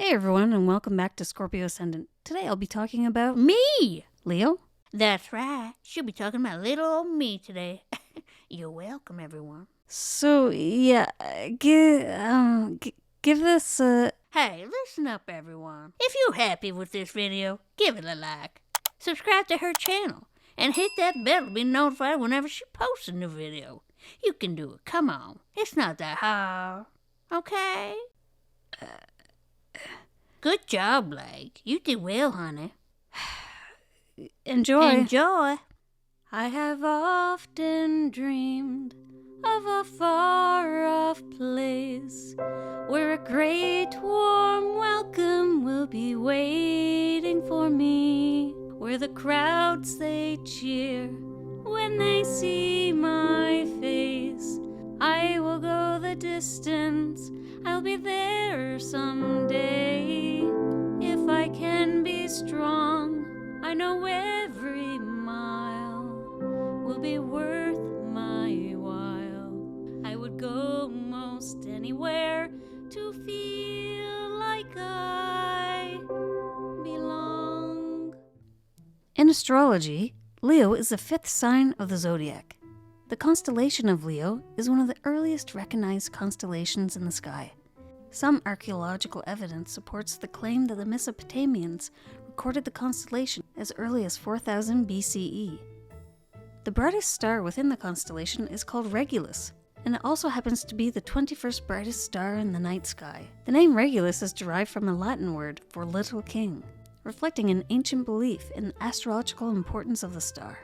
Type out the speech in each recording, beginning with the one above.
Hey everyone, and welcome back to Scorpio Ascendant. Today I'll be talking about me, Leo. That's right. She'll be talking about little old me today. You're welcome, everyone. So, yeah, give this a... Hey, listen up, everyone. If you're happy with this video, give it a like. Subscribe to her channel, and hit that bell to be notified whenever she posts a new video. You can do it. Come on. It's not that hard. Okay? Good job, Blake. You did well, honey. Enjoy. I have often dreamed of a far-off place where a great warm welcome will be waiting for me, where the crowds they cheer when they see my face. I will go the distance, I'll be there someday. If I can be strong, I know every mile will be worth my while. I would go most anywhere to feel like I belong. In astrology, Leo is the fifth sign of the zodiac. The constellation of Leo is one of the earliest recognized constellations in the sky. Some archaeological evidence supports the claim that the Mesopotamians recorded the constellation as early as 4000 BCE. The brightest star within the constellation is called Regulus, and it also happens to be the 21st brightest star in the night sky. The name Regulus is derived from a Latin word for little king, reflecting an ancient belief in the astrological importance of the star.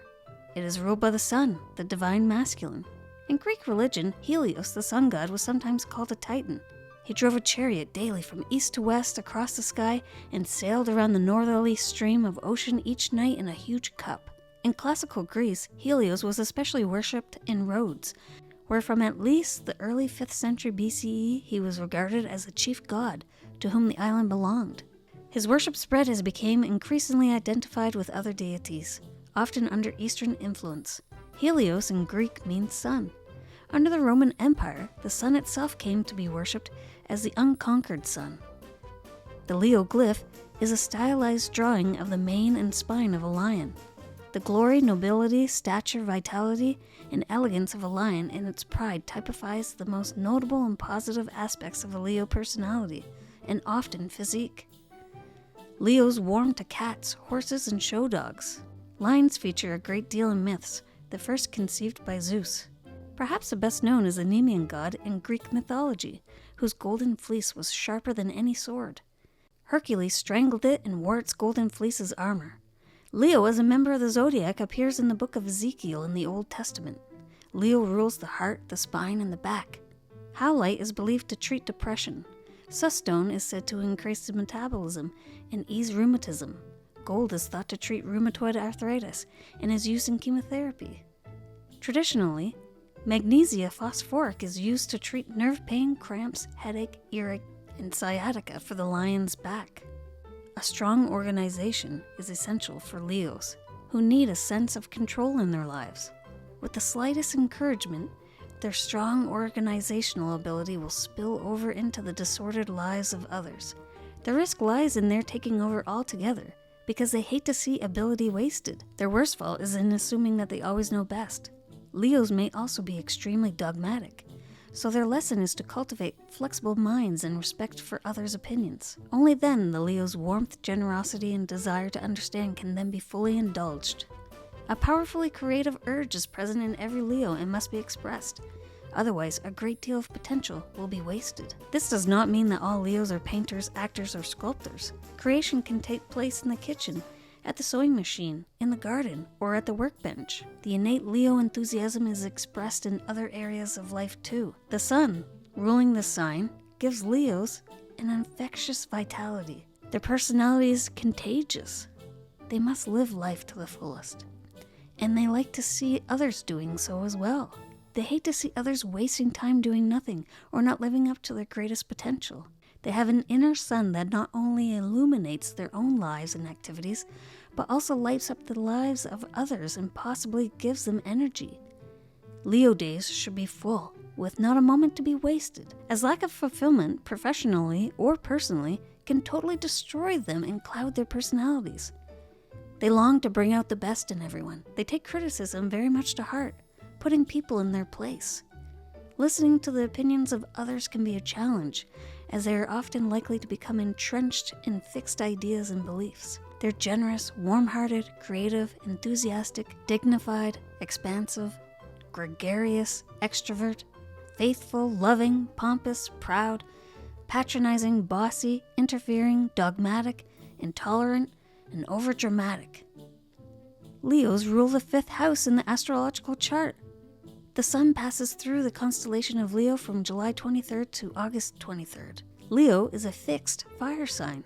It is ruled by the sun, the divine masculine. In Greek religion, Helios, the sun god, was sometimes called a titan. He drove a chariot daily from east to west across the sky and sailed around the northerly stream of ocean each night in a huge cup. In classical Greece, Helios was especially worshipped in Rhodes, where from at least the early 5th century BCE he was regarded as the chief god to whom the island belonged. His worship spread as he became increasingly identified with other deities, often under Eastern influence. Helios in Greek means sun. Under the Roman Empire, the sun itself came to be worshipped as the unconquered sun. The Leo glyph is a stylized drawing of the mane and spine of a lion. The glory, nobility, stature, vitality, and elegance of a lion in its pride typifies the most notable and positive aspects of a Leo personality, and often physique. Leos warm to cats, horses, and show dogs. Lions feature a great deal in myths, the first conceived by Zeus. Perhaps the best known is the Nemean god in Greek mythology, whose golden fleece was sharper than any sword. Hercules strangled it and wore its golden fleece as armor. Leo, as a member of the zodiac, appears in the book of Ezekiel in the Old Testament. Leo rules the heart, the spine, and the back. Howlite is believed to treat depression. Susstone is said to increase the metabolism and ease rheumatism. Gold is thought to treat rheumatoid arthritis and is used in chemotherapy. Traditionally, magnesia phosphoric is used to treat nerve pain, cramps, headache, earache, and sciatica for the lion's back. A strong organization is essential for Leos, who need a sense of control in their lives. With the slightest encouragement, their strong organizational ability will spill over into the disordered lives of others. The risk lies in their taking over altogether, because they hate to see ability wasted. Their worst fault is in assuming that they always know best. Leos may also be extremely dogmatic, so their lesson is to cultivate flexible minds and respect for others' opinions. Only then the Leo's warmth, generosity, and desire to understand can then be fully indulged. A powerfully creative urge is present in every Leo and must be expressed. Otherwise, a great deal of potential will be wasted. This does not mean that all Leos are painters, actors, or sculptors. Creation can take place in the kitchen, at the sewing machine, in the garden, or at the workbench. The innate Leo enthusiasm is expressed in other areas of life too. The sun, ruling the sign, gives Leos an infectious vitality. Their personality is contagious. They must live life to the fullest. And they like to see others doing so as well. They hate to see others wasting time doing nothing or not living up to their greatest potential. They have an inner sun that not only illuminates their own lives and activities, but also lights up the lives of others and possibly gives them energy. Leo days should be full, with not a moment to be wasted, as lack of fulfillment, professionally or personally, can totally destroy them and cloud their personalities. They long to bring out the best in everyone. They take criticism very much to heart, putting people in their place. Listening to the opinions of others can be a challenge, as they are often likely to become entrenched in fixed ideas and beliefs. They're generous, warm-hearted, creative, enthusiastic, dignified, expansive, gregarious, extrovert, faithful, loving, pompous, proud, patronizing, bossy, interfering, dogmatic, intolerant, and overdramatic. Leos rule the 5th house in the astrological chart. The sun passes through the constellation of Leo from July 23rd to August 23rd. Leo is a fixed fire sign.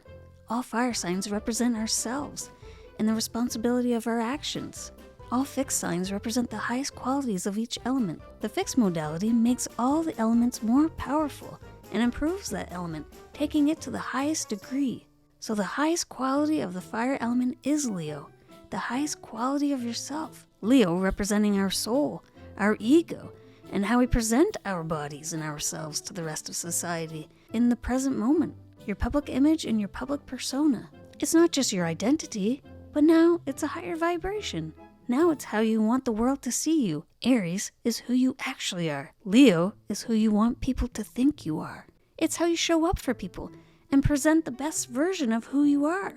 All fire signs represent ourselves and the responsibility of our actions. All fixed signs represent the highest qualities of each element. The fixed modality makes all the elements more powerful and improves that element, taking it to the highest degree. So the highest quality of the fire element is Leo, the highest quality of yourself. Leo representing our soul, our ego, and how we present our bodies and ourselves to the rest of society in the present moment. Your public image and your public persona. It's not just your identity, but now it's a higher vibration. Now it's how you want the world to see you. Aries is who you actually are. Leo is who you want people to think you are. It's how you show up for people and present the best version of who you are,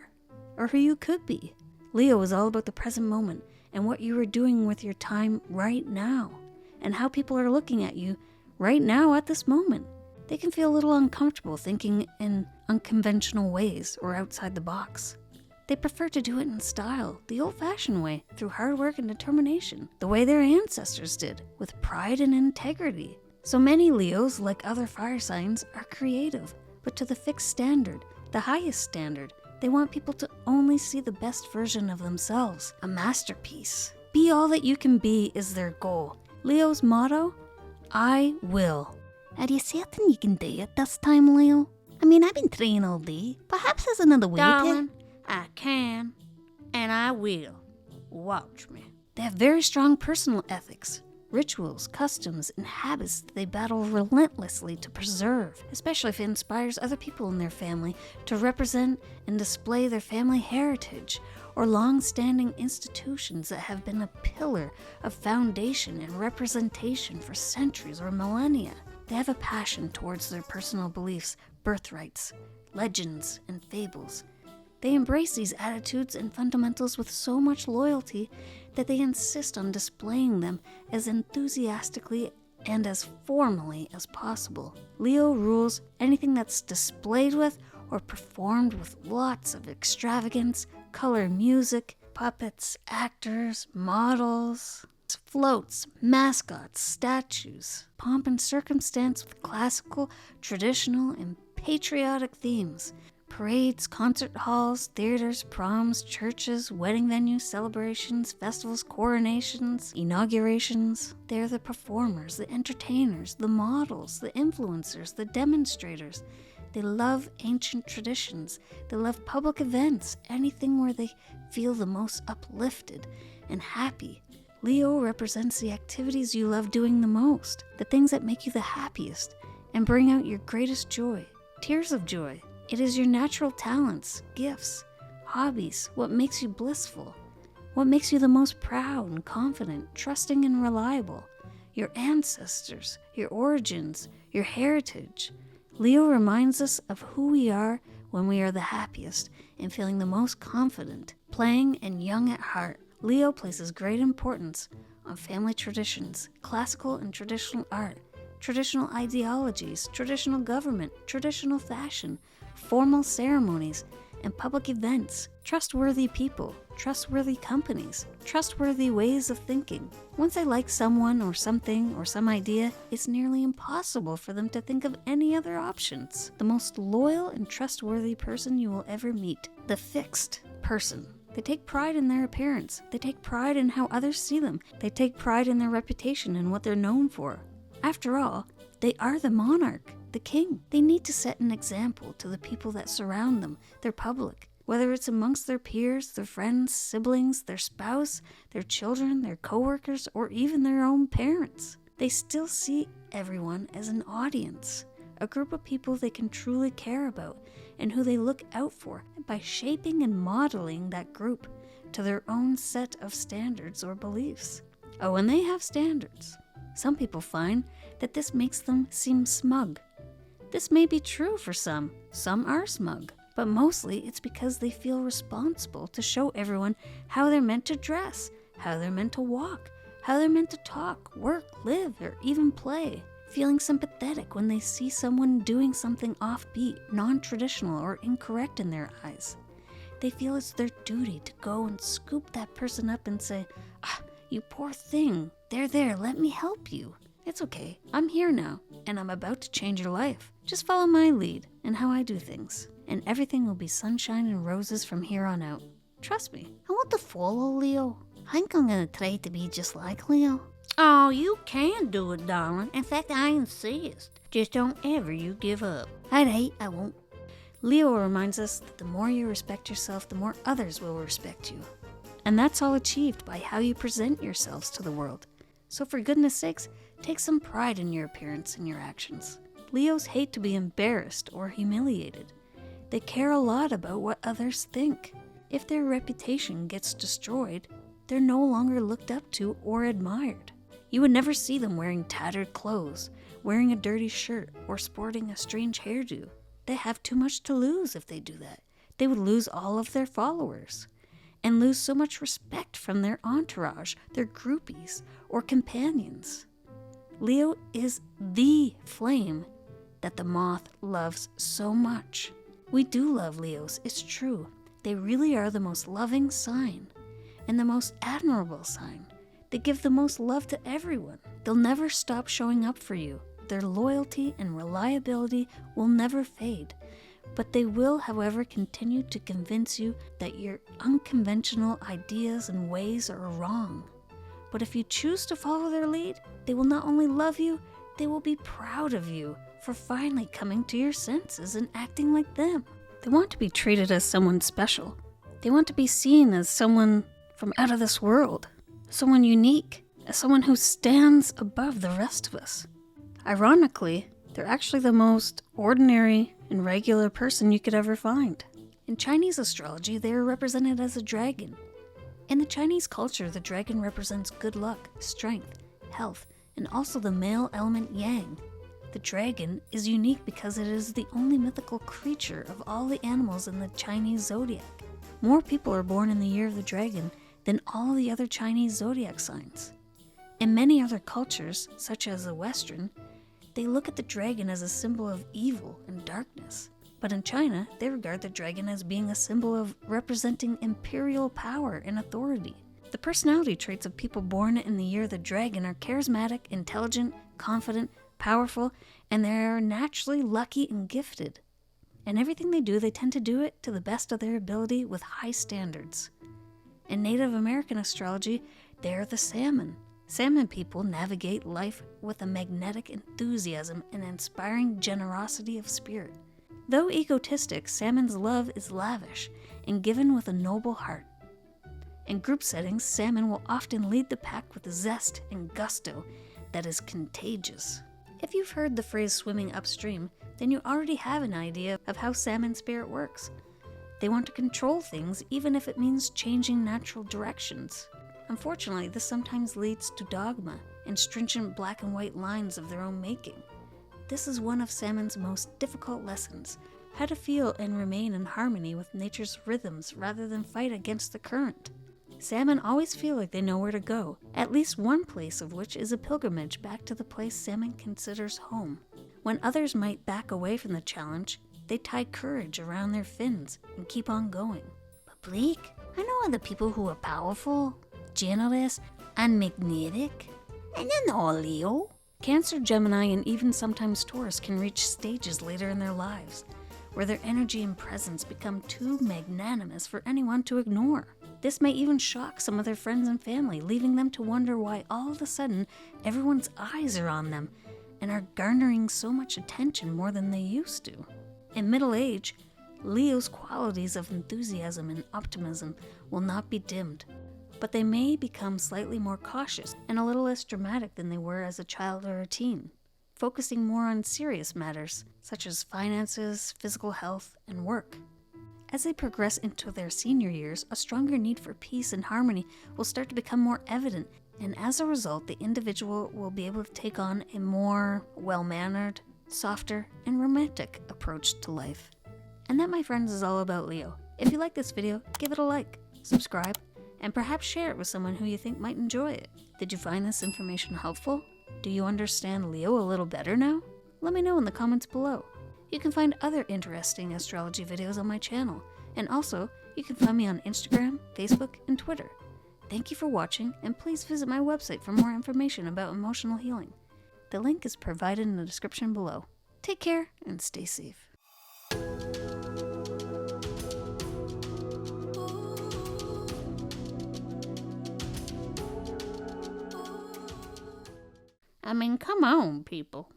or who you could be. Leo is all about the present moment and what you are doing with your time right now, and how people are looking at you right now at this moment. They can feel a little uncomfortable thinking in unconventional ways or outside the box. They prefer to do it in style, the old-fashioned way, through hard work and determination, the way their ancestors did, with pride and integrity. So many Leos, like other fire signs, are creative, but to the fixed standard, the highest standard. They want people to only see the best version of themselves, a masterpiece. Be all that you can be is their goal. Leo's motto, I will. Are you certain you can do it this time, Leo? I mean, I've been trying all day. Perhaps there's another way Darling, I can, and I will. Watch me. They have very strong personal ethics, rituals, customs, and habits that they battle relentlessly to preserve, especially if it inspires other people in their family to represent and display their family heritage, or long-standing institutions that have been a pillar of foundation and representation for centuries or millennia. They have a passion towards their personal beliefs, birthrights, legends, and fables. They embrace these attitudes and fundamentals with so much loyalty that they insist on displaying them as enthusiastically and as formally as possible. Leo rules anything that's displayed with or performed with lots of extravagance, color, music, puppets, actors, models, floats, mascots, statues, pomp and circumstance with classical, traditional, and patriotic themes. Parades, concert halls, theaters, proms, churches, wedding venues, celebrations, festivals, coronations, inaugurations. They're the performers, the entertainers, the models, the influencers, the demonstrators. They love ancient traditions. They love public events, anything where they feel the most uplifted and happy. Leo represents the activities you love doing the most, the things that make you the happiest and bring out your greatest joy, tears of joy. It is your natural talents, gifts, hobbies, what makes you blissful, what makes you the most proud and confident, trusting and reliable, your ancestors, your origins, your heritage. Leo reminds us of who we are when we are the happiest and feeling the most confident, playing and young at heart. Leo places great importance on family traditions, classical and traditional art, traditional ideologies, traditional government, traditional fashion, formal ceremonies, and public events, trustworthy people, trustworthy companies, trustworthy ways of thinking. Once they like someone or something or some idea, it's nearly impossible for them to think of any other options. The most loyal and trustworthy person you will ever meet, the fixed person. They take pride in their appearance. They take pride in how others see them. They take pride in their reputation and what they're known for. After all, they are the monarch, the king. They need to set an example to the people that surround them, their public, whether it's amongst their peers, their friends, siblings, their spouse, their children, their coworkers, or even their own parents. They still see everyone as an audience, a group of people they can truly care about and who they look out for by shaping and modeling that group to their own set of standards or beliefs. Oh, and they have standards. Some people find that this makes them seem smug. This may be true for some. Some are smug. But mostly it's because they feel responsible to show everyone how they're meant to dress, how they're meant to walk, how they're meant to talk, work, live, or even play. Feeling sympathetic when they see someone doing something offbeat, non-traditional, or incorrect in their eyes. They feel it's their duty to go and scoop that person up and say, "Ah, you poor thing, there, let me help you. It's okay, I'm here now, and I'm about to change your life. Just follow my lead and how I do things, and everything will be sunshine and roses from here on out. Trust me." I want to follow Leo. I think I'm gonna try to be just like Leo. Oh, you can do it, darling. In fact, I insist. Just don't ever you give up. Alright, I won't. Leo reminds us that the more you respect yourself, the more others will respect you. And that's all achieved by how you present yourselves to the world. So for goodness sakes, take some pride in your appearance and your actions. Leos hate to be embarrassed or humiliated. They care a lot about what others think. If their reputation gets destroyed, they're no longer looked up to or admired. You would never see them wearing tattered clothes, wearing a dirty shirt, or sporting a strange hairdo. They have too much to lose if they do that. They would lose all of their followers, and lose so much respect from their entourage, their groupies, or companions. Leo is the flame that the moth loves so much. We do love Leos, it's true. They really are the most loving sign, and the most admirable sign. They give the most love to everyone. They'll never stop showing up for you. Their loyalty and reliability will never fade. But they will, however, continue to convince you that your unconventional ideas and ways are wrong. But if you choose to follow their lead, they will not only love you, they will be proud of you for finally coming to your senses and acting like them. They want to be treated as someone special. They want to be seen as someone from out of this world, someone unique, as someone who stands above the rest of us. Ironically, they're actually the most ordinary and regular person you could ever find. In Chinese astrology, they are represented as a dragon. In the Chinese culture, the dragon represents good luck, strength, health, and also the male element yang. The dragon is unique because it is the only mythical creature of all the animals in the Chinese zodiac. More people are born in the year of the dragon than all the other Chinese zodiac signs. In many other cultures, such as the Western, they look at the dragon as a symbol of evil and darkness. But in China, they regard the dragon as being a symbol of representing imperial power and authority. The personality traits of people born in the year of the dragon are charismatic, intelligent, confident, powerful, and they are naturally lucky and gifted. And everything they do, they tend to do it to the best of their ability with high standards. In Native American astrology, they are the salmon. Salmon people navigate life with a magnetic enthusiasm and inspiring generosity of spirit. Though egotistic, salmon's love is lavish and given with a noble heart. In group settings, salmon will often lead the pack with a zest and gusto that is contagious. If you've heard the phrase swimming upstream, then you already have an idea of how salmon spirit works. They want to control things even if it means changing natural directions. Unfortunately, this sometimes leads to dogma and stringent black and white lines of their own making. This is one of salmon's most difficult lessons, how to feel and remain in harmony with nature's rhythms rather than fight against the current. Salmon always feel like they know where to go, at least one place of which is a pilgrimage back to the place salmon considers home. When others might back away from the challenge, they tie courage around their fins and keep on going. But Blake, I know other people who are powerful, generous, and magnetic. And they're not Leo. Cancer, Gemini, and even sometimes Taurus can reach stages later in their lives where their energy and presence become too magnanimous for anyone to ignore. This may even shock some of their friends and family, leaving them to wonder why all of a sudden everyone's eyes are on them and are garnering so much attention more than they used to. In middle age, Leo's qualities of enthusiasm and optimism will not be dimmed, but they may become slightly more cautious and a little less dramatic than they were as a child or a teen. focusing more on serious matters, such as finances, physical health, and work. As they progress into their senior years, a stronger need for peace and harmony will start to become more evident, and as a result, the individual will be able to take on a more well-mannered, softer, and romantic approach to life. And that, my friends, is all about Leo. If you like this video, give it a like, subscribe, and perhaps share it with someone who you think might enjoy it. Did you find this information helpful? Do you understand Leo a little better now? Let me know in the comments below. You can find other interesting astrology videos on my channel, and also, you can find me on Instagram, Facebook, and Twitter. Thank you for watching, and please visit my website for more information about emotional healing. The link is provided in the description below. Take care and stay safe. I mean, come on, people.